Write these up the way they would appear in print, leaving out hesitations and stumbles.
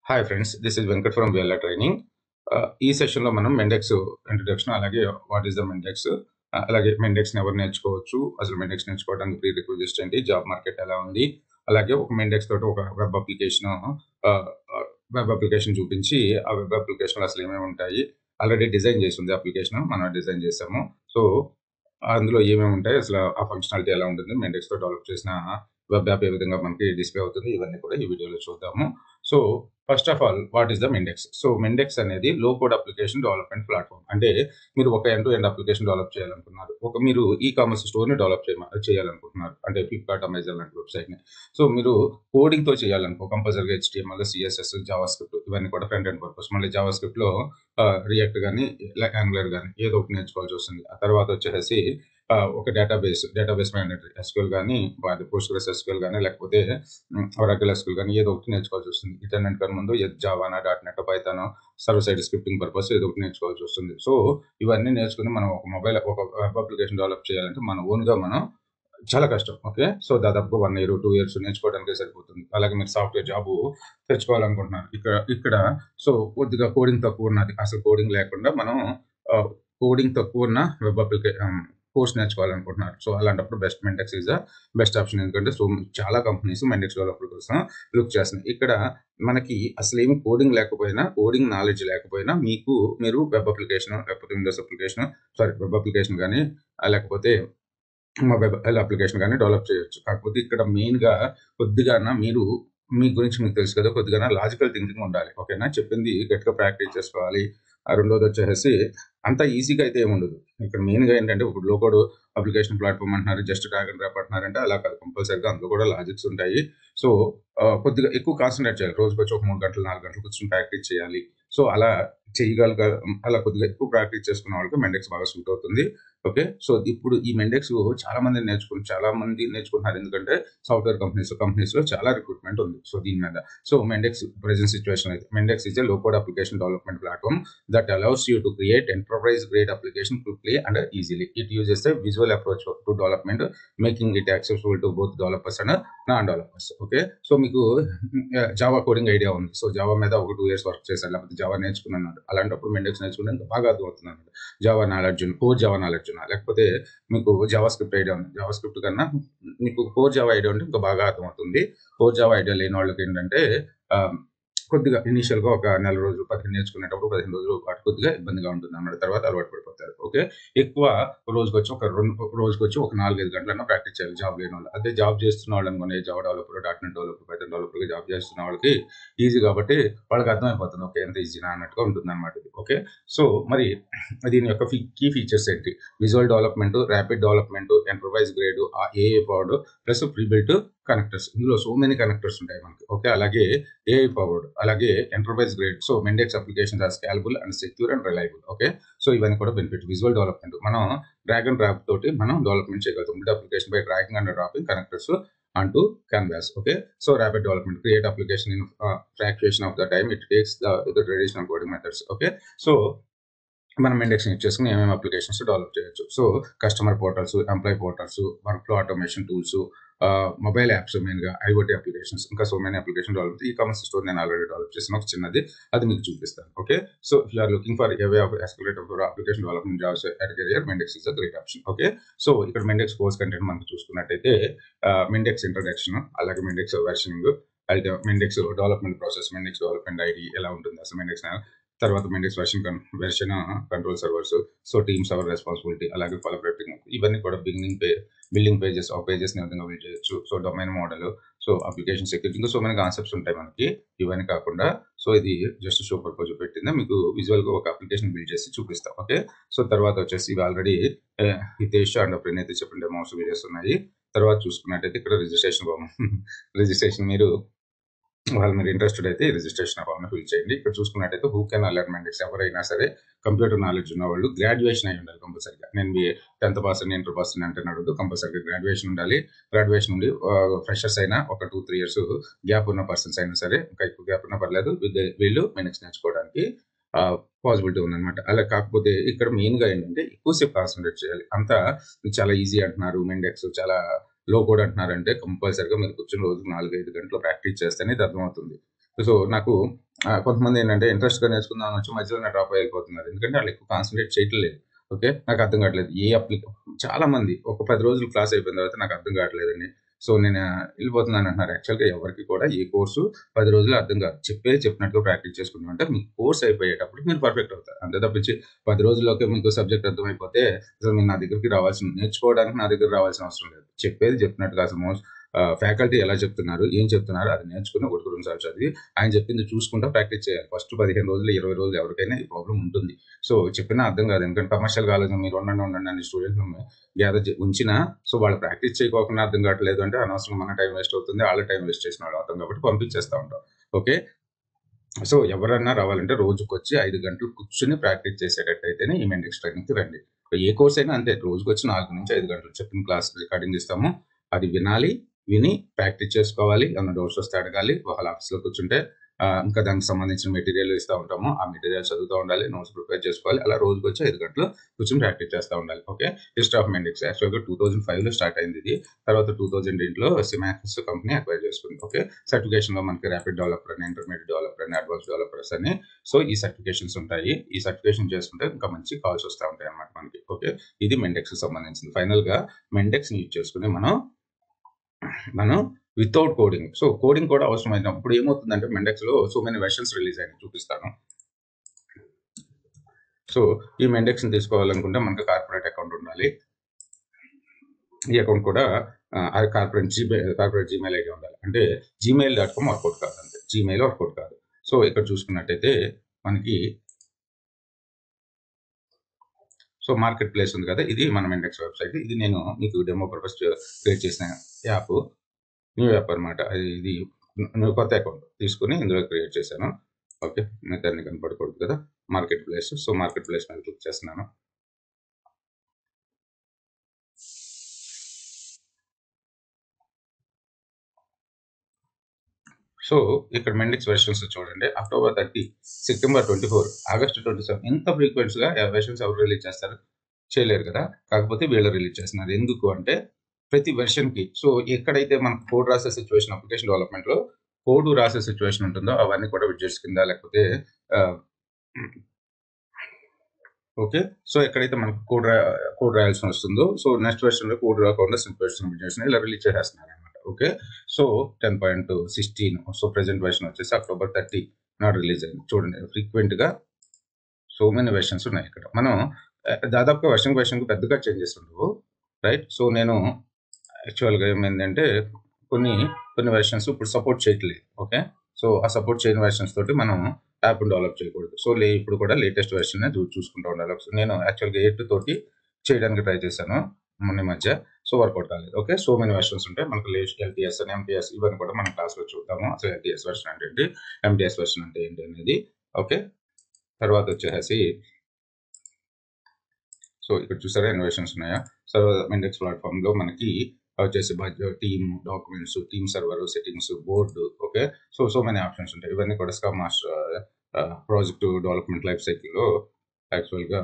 Hi friends, this is Venkat from VLR training. ఈ సెషన్లో మనం మెండెక్స్ ఇంట్రడక్షన్, అలాగే వాట్ ఈస్ ద మెండెక్స్, అలాగే మెండెక్స్ని ఎవరు నేర్చుకోవచ్చు, అసలు మెండెక్స్ నేర్చుకోవడానికి ప్రీ రిక్విజిస్ట్ ఏంటి, జాబ్ మార్కెట్ ఎలా ఉంది, అలాగే ఒక మెండెక్స్ తోటి ఒక వెబ్ అప్లికేషన్ చూపించి ఆ వెబ్ అప్లికేషన్లో అసలు ఏమేమి ఉంటాయి, ఆల్రెడీ డిజైన్ చేసి ఉంది అప్లికేషన్, మనం డిజైన్ చేసాము. సో అందులో ఏమేమి ఉంటాయి, అసలు ఆ ఫంక్షనాలిటీ ఎలా ఉంటుంది, మెండెక్స్తో డెవలప్ చేసిన వెబ్ యాప్ ఏ విధంగా మనకి డిస్ప్లే అవుతుంది, ఇవన్నీ కూడా ఈ వీడియోలో చూద్దాము. So first of all, what is the Mendix? So Mendix అనేది low code application development platform. అంటే మీరు ఒక end to end application develop చేయాలనుకున్నారు, మీరు ఈ కామర్స్ స్టోర్ని డెవలప్ చేయాలనుకుంటున్నారు, అంటే ఫ్లిప్కార్ట్, అమెజాన్ లాంటి వెబ్సైట్ని. సో మీరు కోడింగ్తో చేయాలనుకో, కంపల్సరీగా HTML, CSS, జావా స్క్రిప్ట్, ఇవన్నీ కూడా ఫ్రంట్ ఎండ్ పర్పస్. మళ్ళీ జావా స్క్రిప్ట్లో రియాక్ట్ కానీ యాంగులర్ కానీ ఏదో ఒకటి నేర్చుకోవాల్సి వస్తుంది. ఆ తర్వాత వచ్చేసి ఒక డేటాబేస్ SQL కానీ, పోస్ట్గ్రెస్ SQL కానీ, లేకపోతే ఒరాకిల్ SQL కానీ ఏదో ఒకటి నేర్చుకోవాల్సి వస్తుంది. ఇంటర్నెట్ కన్నా ముందు జావానా, .NET, Python, server side scripting purpose ఏదో ఒకటి నేర్చుకోవాల్సి వస్తుంది. సో ఇవన్నీ నేర్చుకుని మనం ఒక వెబ్ అప్లికేషన్ డెవలప్ చేయాలంటే మన ఓన్గా మనం చాలా కష్టం. ఓకే, సో దాదాపు 1 year 2 years నేర్చుకోవడానికి సరిపోతుంది. అలాగే మీరు సాఫ్ట్వేర్ జాబ్ తెచ్చుకోవాలనుకుంటున్నారు, ఇక్కడ సో కొద్దిగా కోడింగ్ తక్కువ ఉన్నది, అసలు కోడింగ్ లేకుండా మనం కోడింగ్ తక్కువ ఉన్న వెబ్ కోర్స్ నేర్చుకోవాలనుకుంటున్నారు. సో అలాంటప్పుడు మెండెక్స్ ఈజ్ ద బెస్ట్ ఆప్షన్. ఎందుకంటే సో చాలా కంపెనీస్ మెండెక్స్ డెవలపర్ కోసం లుక్ చేస్తున్నాయి. ఇక్కడ మనకి అసలు ఏమి కోడింగ్ లేకపోయినా, కోడింగ్ నాలెడ్జ్ లేకపోయినా మీరు వెబ్ అప్లికేషన్, లేకపోతే విండోస్ అప్లికేషన్, వెబ్ అప్లికేషన్ కానీ, లేకపోతే మొబైల్ అప్లికేషన్ కానీ డెవలప్ చేయొచ్చు. కాకపోతే ఇక్కడ మెయిన్గా కొద్దిగా మీ గురించి మీకు తెలుసు కదా, కొద్దిగా లాజికల్ థింకింగ్ ఉండాలి. ఓకేనా, చెప్పింది గట్టిగా ప్రాక్టీస్ చేసుకోవాలి. రెండోది వచ్చేసి అంత ఈజీగా అయితే ఏముండదు. ఇక్కడ మెయిన్గా ఏంటంటే, ఇప్పుడు లో కోడ్ అప్లికేషన్ ప్లాట్ఫామ్ అంటున్నారు, జస్ట్ డ్రాగ్ అండ్ డ్రాప్ అంటున్నారంటే అలా కాదు. కంపల్సరీగా అందులో కూడా లాజిక్స్ ఉంటాయి. సో కొద్దిగా ఎక్కువ కాన్సన్ట్రేట్ చేయాలి. రోజుకి వచ్చి ఒక 3 గంటలు 4 గంటలు కూర్చొని ప్రాక్టీస్ చేయాలి. సో అలా అలా కొద్దిగా ఎక్కువ ప్రాక్టీస్ చేసుకున్న వాళ్ళకి మెండెక్స్ బాగా సూట్ అవుతుంది. ఓకే, సో ఇప్పుడు ఈ మెండెక్స్ చాలా మంది నేర్చుకుంటున్నారు, ఎందుకంటే సాఫ్ట్వేర్ కంపెనీస్ లో చాలా రిక్రూట్మెంట్ ఉంది. సో దీని మీద సో మెండెక్స్ ప్రెజెంట్ సిచ్యువేషన్ అయితే, మెండెక్స్ ఇస్ ఏ లో code application development platform that allows you to create enterprise-grade application quickly and easily. It uses a visual approach to development, making it accessible to both developers and non-developers. Okay, so మీకు Java coding idea ఉంది, so Java మీద ఒక 2 years work చేశారు, లేకపోతే Java నేర్చుకున్నాడు. అలాంటప్పుడు మెండెక్స్ నేర్చుకుంటే ఇంకా బాగా అర్థమవుతుంది అన్నమాట. Java knowledge, core Java knowledge ఉన్నా, లేకపోతే మీకు జావా స్క్రిప్ట్ ఐడియా ఉంది, జావా స్క్రిప్ట్ కన్నా మీకు కోర్ జావా ఐడియా ఉంటే ఇంకా బాగా అర్థమవుతుంది. కోర్ జావా ఐడియా లేని వాళ్ళకి ఏంటంటే కొద్దిగా ఇనీషియల్గా ఒక 4 రోజులు 15 నేర్చుకునేటప్పుడు 15 రోజులు కొద్దిగా ఇబ్బందిగా ఉంటుంది అన్నమాట. తర్వాత అలవాటు పడిపోతారు. ఓకే, ఎక్కువ రోజుకి వచ్చి ఒక 4-5 గంటలన్నా ప్రాక్టీస్ చేయాలి జాబ్ లేని వాళ్ళు. అదే జాబ్ చేస్తున్న వాళ్ళు అనుకోండి, Java developer, .NET developer, Python డెవలపర్గా జాబ్ చేస్తున్న వాళ్ళకి ఈజీ కాబట్టి వాళ్ళకి అర్థమైపోతుంది, ఓకే ఎంత ఈజీనా అన్నట్టుగా ఉంటుంది అనమాట ఇది. ఓకే, సో మరి దీని యొక్క కీ ఫీచర్స్ ఏంటి? Visual development, rapid development, enterprise grade, AI powered, plus prebuilt connectors. ఇందులో సో మెనీ కనెక్టర్స్ ఉంటాయి మనకి. ఓకే, అలాగే AI పవర్డ్, అలాగే enterprise grade. So Mendix applications are scalable and secure and reliable. Okay, so ఇవన్నీ కూడా benefit. Visual development, మనం drag and drop తోటి మనం డెవలప్మెంట్ చేయగలుగుతాం. Build application by dragging and dropping connectors onto canvas. Okay, so rapid development, create application in fraction of the time it takes the traditional coding methods. Okay, so మనం మెండెక్స్ use చేసుకుని ఏమేమి applications develop చేయొచ్చు. So customer portals, employee portals, workflow automation tools, mobile apps, మెయిన్గా IoT applications, ఇంకా so many application develop. E commerce store నేను already develop చేసిన ఒక చిన్నది, అది మీకు చూపిస్తాను. Okay, so if you're looking for a way of escalative application development jobs at career, Mendix is a great option. Okay, so ఇక్కడ Mendix course content మనకు చూసుకున్నట్టయితే మెండెక్స్ ఇంట్రడక్షన్, అలాగే మెండెక్స్ వెర్షనింగ్, అయితే Mendix development process, Mendix development ID ఎలా ఉంటుంది అసలు Mendix, తర్వాత Mendix version control servers, so teams our responsibility, అలాగే కొలాబరేటింగ్, ఇవన్నీ కూడా బిల్డింగ్ పేజెస్ ని విధంగా బిల్డ్ చేయొచ్చు. So domain model, so application security, ఇంకా సో మెనీ కాన్సెప్ట్స్ ఉంటాయి మనకి. ఇవన్నీ కాకుండా సో ఇది జస్ట్ షో పర్పస్ పెట్టిందా, మీకు విజువల్గా ఒక అప్లికేషన్ బిల్డ్ చేసి చూపిస్తాం. ఓకే, సో తర్వాత వచ్చేసి ఇవి ఆల్రెడీ హితేష్ అండ్ ప్రణీత్ చెప్పిన డెమోస్ వీడియోస్ ఉన్నాయి. తర్వాత చూసుకున్నట్టయితే ఇక్కడ రిజిస్ట్రేషన్ మీరు ఇంట్రెస్టెడ్ అయితే రిజిస్ట్రేషన్ ఫామ్ ఫిల్ చేయండి. ఇక్కడ చూసుకున్నట్టయితే హూ కెన్ లెర్న్ మెండెక్స్, ఎవరైనా సరే కంప్యూటర్ నాలెడ్జ్ ఉన్న వాళ్ళు, గ్రాడ్యుయేషన్ అయి ఉండాలి కంపల్సరీగా. నేను 10th పాస్ ఇంటర్ పాస్ అంటే అడగదు, కంపల్సరీగా గ్రాడ్యుయేషన్ ఉండాలి. గ్రాడ్యుయేషన్ నుండి ఫ్రెషర్స్ అయినా, ఒక 2-3 years గ్యాప్ ఉన్న పర్సన్స్ అయినా సరే, ఇంకా ఎక్కువ గ్యాప్ ఉన్నా పర్లేదు, వీళ్ళు మెండెక్స్ నేర్చుకోవడానికి పాసిబిలిటీ ఉందన్నమాట. అలా కాకపోతే ఇక్కడ మెయిన్గా ఏంటంటే ఎక్కువసేపు కాన్సన్ట్రేట్ చేయాలి. అంతా చాలా ఈజీ అంటున్నారు, మెండెక్స్ చాలా లో కోడ్ అంటున్నారంటే కంపల్సరీగా మీరు కూర్చొని రోజుకు 4-5 గంటలు ప్రాక్టీస్ చేస్తేనే ఇది అర్థమవుతుంది. సో నాకు కొంతమంది ఏంటంటే ఇంట్రెస్ట్‌గా నేర్చుకుందాం అని వచ్చి మధ్యలోనే డ్రాప్ అయిపోతున్నారు. ఎందుకంటే వాళ్ళు ఎక్కువ కాన్సంట్రేట్ చేయట్లేదు. ఓకే. నాకు అర్థం కావట్లేదు. చాలా మంది ఒక 10 రోజులు క్లాస్ అయిపోయిన తర్వాత నాకు అర్థం కావట్లేదండి. సో, నేను వెళ్ళిపోతున్నాను అంటున్నారు. యాక్చువల్‌గా ఎవరికీ కూడా ఏ కోర్సు 10 రోజుల్లో అర్థం కాదు. చెప్పేది చెప్పినట్టుగా ప్రాక్టీస్ చేసుకున్నామంటే మీ కోర్స్ అయిపోయేటప్పుడు మీరు పర్ఫెక్ట్ అవుతారు. అంతే తప్పించి 10 రోజుల్లోకే మీకు సబ్జెక్ట్ అర్థమైపోతే అసలు మీరు నా దగ్గరికి నేర్చుకోవడానికి నా దగ్గరికి రావాల్సిన అవసరం లేదు. చెప్పేది చెప్పినట్టుగా అసలు ఫ్యాకల్టీ ఎలా చెప్తున్నారు, ఏం చెప్తున్నారు అది నేర్చుకుని ఒకటికి 2 సార్లు చదివి ఆయన చెప్పింది చూసుకుంటా ప్రాక్టీస్ చేయాలి. ఫస్ట్ 15 రోజులు, 20 రోజులు ఎవరికైనా ఈ ప్రాబ్లమ్ ఉంటుంది. సో, చెప్పినా అర్థం కాదు. ఎందుకంటే కమర్షియల్ కాలేజ్‌లో మీరు ఉండండి అని స్టూడెంట్‌ని ఉంచినా సో, వాళ్ళు ప్రాక్టీస్ చేయకోకుండా అర్థం కావట్లేదు అంటే అనవసరంగా మన టైం వేస్ట్ అవుతుంది. వాళ్ళ టైం వేస్ట్ చేసిన వాళ్ళు అవుతాం కాబట్టి పంపించేస్తా ఉంటాం. ఓకే. సో, ఎవరన్నా రావాలంటే రోజుకొచ్చి 5 గంటలు కూర్చొని ప్రాక్టీస్ చేసేటట్టయితేనే ఈ మెండిక్స్ ట్రైనింగ్‌కి రండి. ఏ కోర్స్ అయినా అంతే. రోజుకొచ్చి 4-5 గంటలు చెప్పిన క్లాస్ రికార్డింగ్ ఇస్తాము. అది వినాలి. విని ప్రాక్టీస్ చేసుకోవాలి. ఏమన్నా డౌట్స్ వస్తే అడగాలి. వాళ్ళ ఆఫీస్‌లో కూర్చుంటే ఇంకా దానికి సంబంధించిన మెటీరియల్ ఇస్తా ఉంటాము. ఆ మెటీరియల్ చదువుతూ ఉండాలి. నోట్స్ ప్రిపేర్ చేసుకోవాలి. అలా రోజుకొచ్చి 5 గంటలు కూర్చొని ప్రాక్టీస్ చేస్తా ఉండాలి. ఓకే. హిస్టరీ ఆఫ్ మెండిక్స్ యాక్చువల్‌గా 2005లో స్టార్ట్ అయింది ఇది. తర్వాత 2008లో సిమాక్స్ కంపెనీ అక్వైర్ చేసుకుంది. ఓకే. సర్టిఫికేషన్‌లో మనకి ర్యాపిడ్ డెవలపర్ అని, ఇంటర్మీడియట్ డెవలపర్ అని, అడ్వాన్స్ డెవలపర్స్ అని సో, ఈ సర్టిఫికేషన్స్ ఉంటాయి. ఈ సర్టిఫికేషన్ చేసుకుంటే ఇంకా మంచి కాల్స్ వస్తా ఉంటాయి అన్నమాట మనకి. ఓకే. ఇది మెండెక్స్‌కి సంబంధించింది. ఫైనల్‌గా మెండెక్స్‌ని యూజ్ చేసుకొని మనం వితౌట్ కోడింగ్. సో, కోడింగ్ కూడా అవసరమైనప్పుడు ఏమవుతుందంటే మెండెక్స్‌లో సో మెనీ వెర్షన్స్ రిలీజ్ అయినాయి చూపిస్తాను. సో, ఈ మెండెక్స్‌ని తీసుకోవాలనుకుంటే మనకు కార్పొరేట్ అకౌంట్ ఉండాలి. ఈ అకౌంట్ కూడా అది కార్పొరేట్ జీమెయిల్ ఐడీ ఉండాలి. అంటే gmail.com వర్కౌట్ కాదు అంతే. జీమెయిల్ వర్కౌట్ కాదు. సో, ఇక్కడ చూసుకున్నట్టయితే మనకి సో, మార్కెట్ ప్లేస్ ఉంది కదా! ఇది మన మెండెక్స్ వెబ్‌సైట్. ఇది నేను మీకు డెమో పర్పస్ క్రియేట్ చేసిన యాప్. న్యూ యాప్ అనమాట. ఇది కొత్త అకౌంట్ తీసుకొని ఇందులో క్రియేట్ చేశాను. ఓకే. మిగతాన్ని కనపడకూడదు కదా! Market place. So, market place మీద క్లిక్ చేస్తున్నాను. సో, ఇక్కడ మెండిక్స్ వెర్షన్స్ చూడండి. అక్టోబర్ 30, సెప్టెంబర్ 24, ఆగస్ట్ 27 ఇంత ఫ్రీక్వెంట్స్‌గా వెర్షన్స్ ఎవరు రిలీజ్ చేస్తారు? చేయలేరు కదా! కాకపోతే వీళ్ళు రిలీజ్ చేస్తున్నారు. ఎందుకు అంటే ప్రతి వెర్షన్‌కి సో, ఎక్కడైతే మనకు కోడ్ రాసే సిట్యుయేషన్ అప్లికేషన్ డెవలప్‌మెంట్‌లో కోడ్ రాసే సిట్యుయేషన్ ఉంటుందో అవన్నీ కూడా విడ్జెట్స్ కింద లేకపోతే ఆహ్, ఓకే. సో, ఎక్కడైతే మనకు కోడ్ రాయాల్సి వస్తుందో సో, నెక్స్ట్ వెర్షన్‌లో కోడ్ రాకుండా సింపుల్ వెర్షన్ విడ్జెట్స్‌ని ఇలా రిలీజ్ చేసేస్తున్నారనమాట. Okay. So, 10.16 so, present version వచ్చేసి అక్టోబర్ 30 నాడు రిలీజ్ అయింది. చూడండి ఫ్రీక్వెంట్‌గా సో మెనీ వెర్షన్స్ ఉన్నాయి ఇక్కడ. మనం దాదాపుగా వెర్షన్‌కి పెద్దగా చేంజెస్ ఉండవు. రైట్. సో, నేను యాక్చువల్‌గా ఏమైందంటే కొన్ని, కొన్ని వెర్షన్స్ ఇప్పుడు సపోర్ట్ చేయట్లేదు. ఓకే. సో, ఆ సపోర్ట్ చేయని వెర్షన్స్ తోటి మనం యాప్‌ని డెవలప్ చేయకూడదు. సో, ఇప్పుడు కూడా లేటెస్ట్ వెర్షన్‌నే చూసుకుంటూ ఉండాలి. నేను యాక్చువల్‌గా 8 తోటి చేయడానికి ట్రై చేశాను మొన్న ఈ మధ్య. సో, వర్కౌట్ కాలేదు. ఓకే. సో మెనీ వెర్షన్స్ ఉంటాయి. మనకు ఎల్‌టీఎస్ అని, ఎంటీఎస్ ఇవన్నీ కూడా మనం క్లాస్‌లో చూద్దాము. అసలు ఎల్‌టీఎస్ వెర్షన్ అంటే ఏంటి? ఎంటీఎస్ వెర్షన్ అంటే ఏంటి అనేది. ఓకే. తర్వాత వచ్చేసేసి సో, ఇక్కడ చూసారా ఎన్ని వెర్షన్స్ ఉన్నాయా? సో, మెండెక్స్ ప్లాట్‌ఫార్మ్‌లో మనకి వచ్చేసి team, documents, team server, settings, board okay. So many options ఉంటాయి. ఇవన్నీ కూడా scrum master project development life సైకిల్‌లో యాక్చువల్‌గా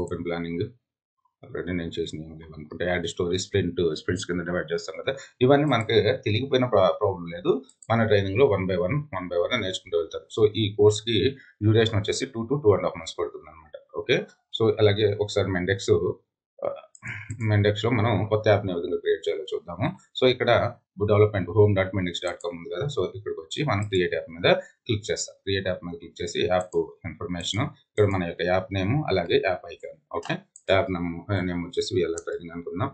ఓపెన్ ప్లానింగ్ ఆల్రెడీ నేను చేసినవి ఏమి లేవనుకుంటే యాడ్ స్టోరీ స్ప్రింట్స్ కింద డివైడ్ చేస్తాం కదా! ఇవన్నీ మనకి తెలియకపోయినా ప్రాబ్లమ్ లేదు. మన ట్రైనింగ్‌లో వన్ బై వన్ నేర్చుకుంటూ వెళ్తారు. సో, ఈ కోర్స్‌కి డ్యూరేషన్ వచ్చేసి 2-2.5 మంత్స్ పడుతుందనమాట. ఓకే. సో, అలాగే ఒకసారి మెండెక్స్‌లో మనం కొత్త యాప్‌ని ఏ విధంగా క్రియేట్ చేయాలో చూద్దాము. సో, ఇక్కడ డెవలప్‌మెంట్ home.mendix.com ఉంది కదా! సో, ఇక్కడికొచ్చి మనం క్రియేట్ యాప్ మీద క్లిక్ చేస్తాం. క్రియేట్ యాప్ మీద క్లిక్ చేసి యాప్ ఇన్ఫర్మేషన్ ఇక్కడ మన యొక్క యాప్ నేమ్ అలాగే app icon. Okay. App name వచ్చేసి వీఎల్ఆర్ ట్రైనింగ్ అనుకుందాం.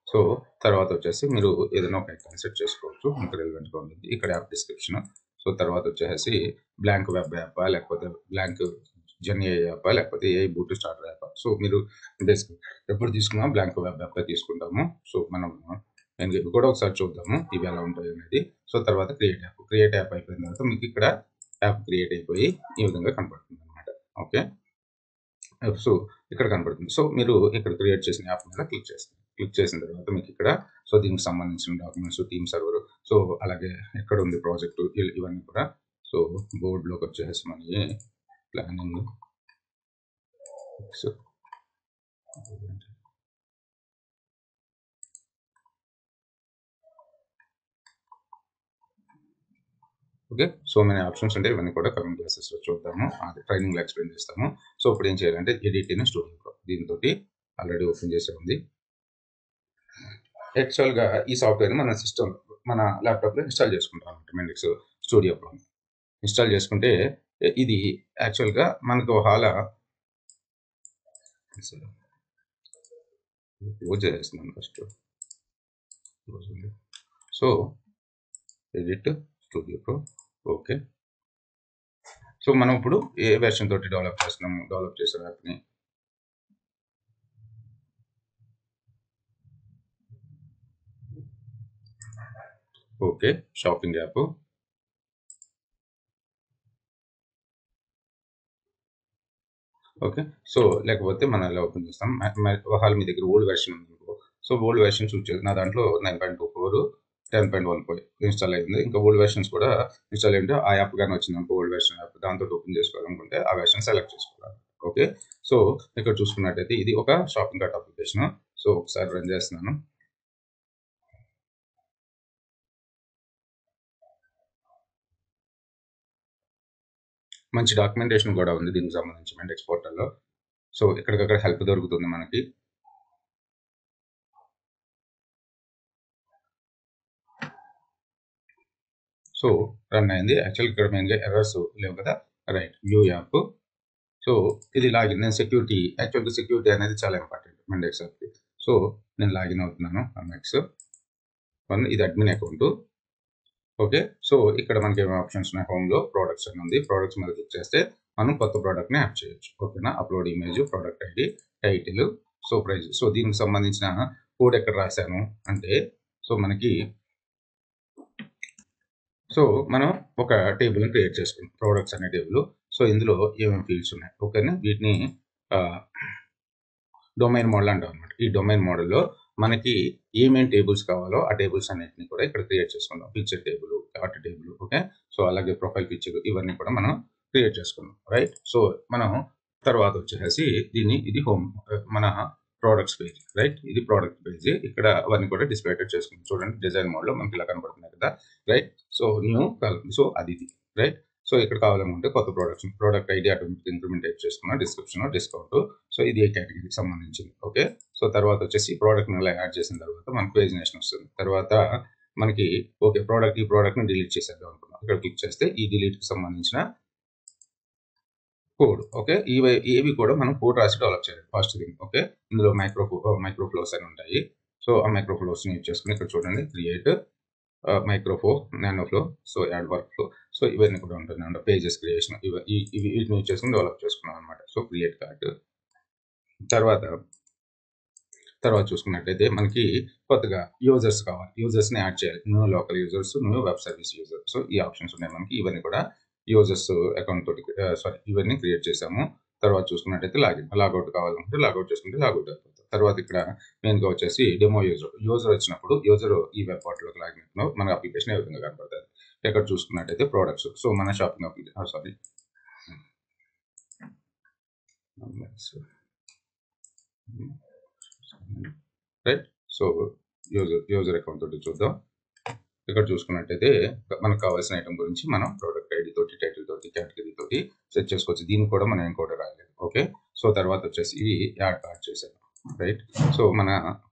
సో, తర్వాత వచ్చేసి మీరు ఏదైనా ఒక ఐకాన్ సెట్ చేసుకోవచ్చు. మీకు రిలవెంట్‌గా ఉంటుంది. ఇక్కడ యాప్ డిస్క్రిప్షన్. సో, తర్వాత వచ్చేసి బ్లాంక్ వెబ్ యాపా లేకపోతే బ్లాంక్ జెన్ఏఐ యాపా లేకపోతే ఏఐ బూట్ స్టార్టర్ యాపా. సో, మీరు ఎప్పుడు తీసుకున్నా బ్లాంక్ వెబ్ యాపే తీసుకుంటాము. సో, మనం ఇవి కూడా ఒకసారి చూద్దాము. ఇవి ఎలా ఉంటాయి అనేది. సో, తర్వాత క్రియేట్ యాప్ అయిపోయిన తర్వాత మీకు ఇక్కడ యాప్ క్రియేట్ అయిపోయి ఈ విధంగా కనపడుతుందనమాట. ఓకే. సో, ఇక్కడ కనపడుతుంది. సో, మీరు ఇక్కడ క్రియేట్ చేసిన యాప్ మీద క్లిక్ చేస్తారు. క్లిక్ చేసిన తర్వాత మీకు ఇక్కడ సో, దీనికి సంబంధించిన డాక్యుమెంట్స్, థీమ్ సర్వర్ సో, అలాగే ఎక్కడ ఉంది ప్రాజెక్ట్ ఇవన్నీ కూడా సో, బోర్డ్‌లోకి వచ్చేసి మనకి planning so, okay. So many options ఉంటాయి. ఇవన్నీ కూడా కమింగ్ క్లాసెస్‌లో చూద్దాము. అది ట్రైనింగ్‌లో ఎక్స్‌ప్లెయిన్ చేస్తాము. సో ఇప్పుడు ఏం చేయాలంటే ఎడిట్ ఇన్ స్టూడియో ప్రో దీనితోటి ఆల్రెడీ ఓపెన్ చేసే ఉంది. యాక్చువల్‌గా ఈ సాఫ్ట్‌వేర్‌ని మన సిస్టమ్ మన ల్యాప్‌టాప్‌లో ఇన్‌స్టాల్ చేసుకుంటాం అన్నమాట. మెండిక్స్ స్టూడియో ప్రో ఇన్‌స్టాల్ చేసుకుంటే ఇది యాక్చువల్‌గా మనకు క్లోజ్ చేసేస్తున్నాను first. So edit studio pro okay. So మనం ఇప్పుడు ఏ వెర్షన్ తోటి డెవలప్ చేసాం యాప్‌ని. Okay. Shopping app. Okay. So లేకపోతే మనం ఎలా ఓపెన్ చేస్తాం. ఒకవేళ మీ దగ్గర ఓల్డ్ వెర్షన్ ఉందనుకో, సో ఓల్డ్ వెర్షన్ చూస్ చేసి నా దాంట్లో 9.24 10.1 ఇన్‌స్టాల్ అయింది. ఇంకా ఓల్డ్ వెర్షన్స్ కూడా ఇన్‌స్టాల్ అయ్యింటే ఆ యాప్ గాని వచ్చిందనుకో ఓల్డ్ వెర్షన్ యాప్ దాంతోటి ఓపెన్ చేసుకోవాలనుకుంటే ఆ వెర్షన్ సెలెక్ట్ చేసుకోవాలి. ఓకే. సో ఇక్కడ చూసుకున్నట్టయితే ఇది ఒక షాపింగ్ కార్ట్ అప్లికేషన్. సో ఒకసారి రన్ చేస్తున్నాను. మంచి డాక్యుమెంటేషన్ కూడా ఉంది దీనికి సంబంధించి మెండెక్స్ పోర్టల్‌లో. సో ఎక్కడికక్కడ హెల్ప్ దొరుకుతుంది మనకి. సో రన్ అయింది. యాక్చువల్‌గా ఇక్కడ మెయిన్‌గా ఎర్రర్స్ లేవు కదా! రైట్. View app. సో ఇది లాగిన్. నేను యాక్చువల్‌గా సెక్యూరిటీ అనేది చాలా ఇంపార్టెంట్ మెండెక్స్ యాప్‌కి. సో నేను లాగిన్ అవుతున్నాను. ఎంఎక్స్ 1 ఇది అడ్మిన్ అకౌంట్. ఓకే. సో ఇక్కడ మనకి ఏమేమి ఆప్షన్స్ ఉన్నాయి. హోమ్‌లో ప్రొడక్ట్స్ అని ఉంది. ప్రొడక్ట్స్ మీద క్లిక్ చేస్తే మనం కొత్త ప్రొడక్ట్‌ని యాడ్ చేయొచ్చు. ఓకేనా. Upload image, product ID, title, so price. So దీనికి సంబంధించిన కోడ్ ఎక్కడ రాశాను అంటే సో మనకి సో మనం ఒక టేబుల్‌ని క్రియేట్ చేసుకున్నాం. ప్రొడక్ట్స్ అనే టేబుల్. సో ఇందులో ఏమేమి ఫీల్డ్స్ ఉన్నాయి. ఓకేనా. వీటిని ఆహ్, డొమైన్ మోడల్ అంటాం అనమాట. ఈ డొమైన్ మోడల్‌లో మనకి ఏమేం టేబుల్స్ కావాలో ఆ టేబుల్స్ అన్నిటిని కూడా ఇక్కడ క్రియేట్ చేసుకుందాం. Picture table, cart table okay. So అలాగే ప్రొఫైల్ పిక్చర్ ఇవన్నీ కూడా మనం క్రియేట్ చేసుకున్నాం. రైట్. సో మనం తర్వాత వచ్చేసేసి ఇది హోమ్ మన ప్రొడక్ట్స్ పేజ్. రైట్. ఇది ప్రొడక్ట్ పేజ్. ఇక్కడ అవన్నీ కూడా డిస్ప్లేటెడ్ చేసుకుందాం. చూడండి డిజైన్ మోడ్‌లో మనకి ఇలా కనబడుతున్నాయి కదా! రైట్. సో న్యూ సో అది ఇది. రైట్. సో ఇక్కడ కావాలనుకుంటే కొత్త ప్రొడక్ట్ ఐడి ఆటోమేటిక్ ఇంప్లిమెంటేట్ చేసుకున్నాం. Description, discount. సో ఇది ఏ కేటగిరీకి సంబంధించింది. ఓకే. సో తర్వాత వచ్చేసి ప్రోడక్ట్‌ని ఇలా యాడ్ చేసిన తర్వాత మనకు పేజ్ నేషన్ వస్తుంది. తర్వాత మనకి ఓకే. ఈ ప్రోడక్ట్‌ని డిలీట్ చేసేద్దాం అనుకున్నాం. ఇక్కడ క్లిక్ చేస్తే ఈ డిలీట్‌కి సంబంధించిన కోడ్. ఓకే. ఏవి కూడా మనం కోడ్ రాసి డెవలప్ చేయాలి. First thing. ఓకే. ఇందులో మైక్రో ఫ్లోస్ అని ఉంటాయి. సో ఆ మైక్రో ఫ్లోస్‌ని యూజ్ చేసుకొని ఇక్కడ చూడండి create microflow, nanoflow, so add workflow. So ఇవన్నీ కూడా ఉంటున్నాయి. పేజెస్ క్రియేషన్ ఇవి వీటిని యూజ్ చేసుకొని డెవలప్ చేసుకున్నాం అనమాట. So create cart. తర్వాత తర్వాత చూసుకున్నట్టయితే మనకి కొత్తగా యూజర్స్ కావాలి. యూజర్స్‌ని యాడ్ చేయాలి. New local users, new web service user. So ఈ ఆప్షన్స్ ఉన్నాయి మనకి. ఇవన్నీ కూడా యూజర్స్ అకౌంట్ తోటి ఇవన్నీ క్రియేట్ చేసాము. తర్వాత చూసుకున్నట్టయితే లాగౌట్ కావాలనుకుంటే లాగౌట్ చేసుకుంటే లాగౌట్ అయిపోతుంది. తర్వాత ఇక్కడ మెయిన్‌గా వచ్చేసి డెమో యూజర్ వచ్చినప్పుడు ఈ వెబ్ పోర్టల్‌లోకి లాగిన్ అయినప్పుడు మన అప్లికేషన్ ఏ విధంగా కనపడుతుంది. ఇక్కడ చూసుకున్నట్టయితే ప్రొడక్ట్స్. సో మన shopping application right. So user account తోటి చూద్దాం. ఇక్కడ చూసుకున్నట్టయితే మనకు కావాల్సిన ఐటమ్ గురించి మనం ప్రొడక్ట్ ఐడి తోటి, టైటిల్ తోటి, కేటగిరీ తోటి సెట్ చేసుకోవచ్చు. దీనికి కూడా మనం ఏం కూడా రాయలేదు. ఓకే. సో తర్వాత వచ్చేసి ఇవి యాడ్ కార్ట్ చేశాను. రైట్. సో మన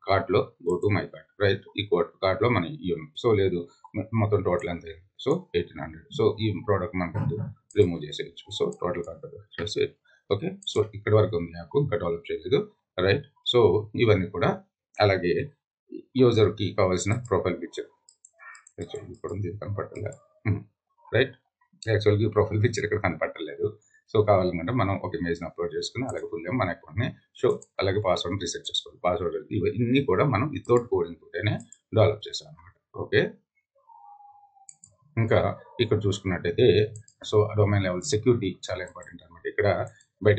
కార్ట్‌లో go to my cart. Right. ఈ కార్ట్‌లో మన సో లేదు మొత్తం టోటల్ ఎంత అయింది. సో 1800. సో ఈ ప్రోడక్ట్ మనకు రిమూవ్ చేసేయచ్చు. సో టోటల్ కార్ట్ వచ్చేసి ఓకే. సో ఇక్కడి వరకు ఉంది యాప్. ఇంకా డెవలప్ చేయలేదు. రైట్. సో ఇవన్నీ కూడా అలాగే యూజర్‌కి కావాల్సిన ప్రొఫైల్ పిక్చర్ యాక్చువల్‌గా ఇక్కడ ఉంది కనపడట్లేదు. రైట్. యాక్చువల్‌గా ఈ ప్రొఫైల్ పిక్చర్ ఇక్కడ కనపడట్లేదు. సో కావాలనుకుంటే మనం ఒక ఇమేజ్‌ని అప్లోడ్ చేసుకొని అలాగే ఫుల్ నేమ్ మన అకౌంట్‌ని అలాగే పాస్వర్డ్‌ని రీసెట్ చేసుకోవాలి. పాస్వర్డ్ ఇవన్నీ కూడా మనం వితౌట్ కోడింగ్ తోటనే డెవలప్ చేసాం అనమాట. ఓకే. ఇంకా ఇక్కడ చూసుకున్నట్టయితే సో డొమైన్ లెవెల్ సెక్యూరిటీ చాలా ఇంపార్టెంట్ అనమాట. ఇక్కడ బై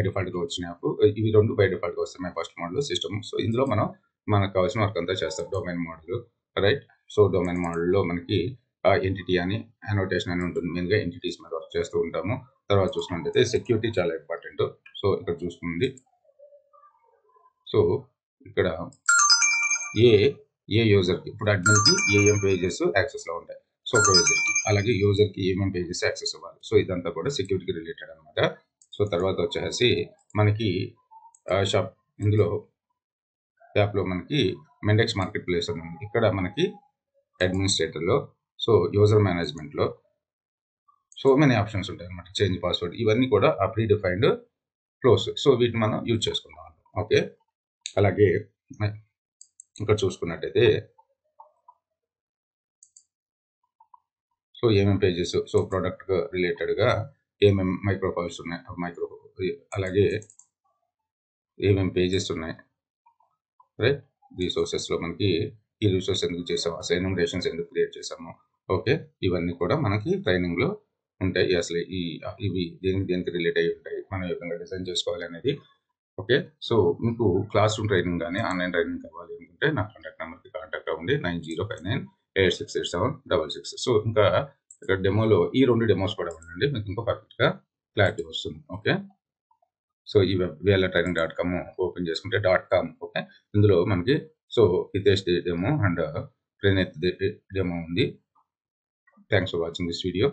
డిఫాల్ట్‌గా వచ్చిన యాప్ ఇవి 2 బై డిఫాల్ట్‌గా వస్తున్నాయి. First model system. సో ఇందులో మనకు కావాల్సిన వర్క్ అంతా చేస్తాం. Domain model right. So domain మోడల్‌లో మనకి ఎంటిటీ అని అనోటేషన్ అని ఉంటుంది. మెయిన్‌గా ఎంటిటీస్ మీద వర్క్ చేస్తూ ఉంటాము. తర్వాత చూసుకున్నట్టయితే సెక్యూరిటీ చాలా ఇంపార్టెంట్. సో ఇక్కడ చూసుకుంది. సో ఇక్కడ ఏ యూజర్‌కి ఇప్పుడు అడ్మిన్‌కి ఏం పేజెస్ యాక్సెస్‌లో ఉంటాయి. సో సూపర్వైజర్కి, అలాగే యూజర్కి ఏమేమి పేజెస్ యాక్సెస్ అవ్వాలి. సో ఇదంతా కూడా సెక్యూరిటీకి రిలేటెడ్ అనమాట. సో తర్వాత వచ్చేసి మనకి షాప్ ఇందులో యాప్లో మనకి మెండెక్స్ మార్కెట్ ప్లేస్ అని ఉంది. ఇక్కడ మనకి అడ్మినిస్ట్రేటర్లో, సో యూజర్ మేనేజ్మెంట్లో సో మెనీ ఆప్షన్స్ ఉంటాయి అనమాట. చేంజ్ పాస్వర్డ్ ఇవన్నీ కూడా ఆ ప్రీ డిఫైన్డ్ క్లోజ్. సో వీటిని మనం యూజ్ చేసుకుందాం. ఓకే, అలాగే ఇక్కడ చూసుకున్నట్టయితే సో ఏమేమి పేజెస్, సో ప్రోడక్ట్ రిలేటెడ్గా ఏమేమి మైక్రో ఫైల్స్ ఉన్నాయి, అలాగే ఏమేమి పేజెస్ ఉన్నాయి, రైట్. రిసోర్సెస్లో మనకి ఈ రిసోర్స్ ఎందుకు చేసాము, అసలు ఎన్యూమరేషన్స్ ఎందుకు క్రియేట్ చేసాము, ఓకే, ఇవన్నీ కూడా మనకి ట్రైనింగ్లో ఉంటాయి. అసలు ఇవి దేనికి రిలేట్ అయ్యి ఉంటాయి, మనం ఏ విధంగా డిజైన్ చేసుకోవాలి అనేది. ఓకే, సో మీకు క్లాస్ రూమ్ ట్రైనింగ్ కానీ ఆన్లైన్ ట్రైనింగ్ కావాలి అనుకుంటే నా కాంటాక్ట్ నెంబర్కి కాంటాక్ట్ అవ్వండి, 9059866766. సో ఇంకా ఇక్కడ డెమోలో ఈ 2 డెమోస్ కూడా ఉండండి, మీకు ఇంకా పర్ఫెక్ట్గా క్లారిటీ వస్తుంది. ఓకే, సో ఈ VLA-training.com ఓపెన్ చేసుకుంటే .com, ఓకే, ఇందులో మనకి so Hitesh demo and Praneeth demo ఉంది. Thanks for watching this video.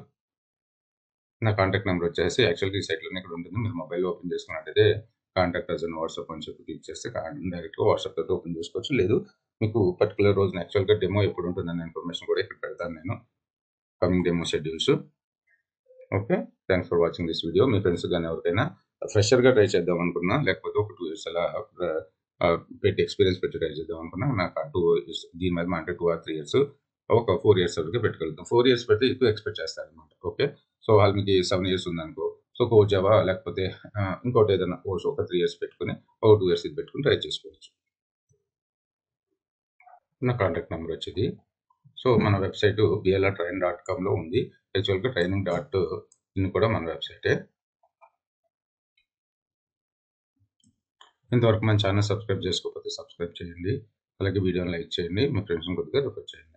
నా కాంటాక్ట్ నెంబర్ వచ్చేసి యాక్చువల్గా ఈ సైట్లోనే ఇక్కడ ఉంటుంది. మీరు మొబైల్ ఓపెన్ చేసుకున్నట్టయితే కాంటాక్ట్ అస్ అండ్ వాట్సాప్ అని చెప్పి క్లిక్ చేస్తే డైరెక్ట్గా వాట్సాప్ తోటి ఓపెన్ చేసుకోవచ్చు. లేదు మీకు పర్టికులర్ రోజున యాక్చువల్గా డెమో ఎప్పుడు ఉంటుందనే ఇన్ఫర్మేషన్ కూడా ఇక్కడ పెడతాను నేను, coming demo schedules. Okay, thanks for watching this video. Me friends కానీ ఎవరికైనా ఫ్రెషర్గా ట్రై చేద్దాం అనుకున్నా, లేకపోతే ఒక 2 years అలా పెట్టి ఎక్స్పీరియన్స్ పెట్టి ట్రై చేద్దాం అనుకున్నా, నాకు 2 years దీని మీద అంటే 2 or 3 years, ఒక 4 years వరకు పెట్టగలుగుతాం. 4 years పెడితే ఎక్కువ ఎక్స్పెక్ట్ చేస్తారు అనమాట. ఓకే, సో వాళ్ళు మీకు 7 years ఉందనుకో, సో కోచ్ జావా లేకపోతే ఇంకోటి ఏదైనా కోర్స్ ఒక 3 years పెట్టుకుని, ఒక 2 years ఇది పెట్టుకుని ట్రై చేసుకోవచ్చు. నా కాంటాక్ట్ నెంబర్ వచ్చేది. సో మన వెబ్సైట్ VLA-training.comలో ఉంది. యాక్చువల్గా ట్రైనింగ్ ఇన్ కూడా మన వెబ్సైటే. ఇంతవరకు మన ఛానల్ సబ్స్క్రైబ్ చేసుకోకపోతే సబ్స్క్రైబ్ చేయండి, అలాగే వీడియోని లైక్ చేయండి, మీ ఫ్రెండ్స్ని కొద్దిగా రిఫర్ చేయండి.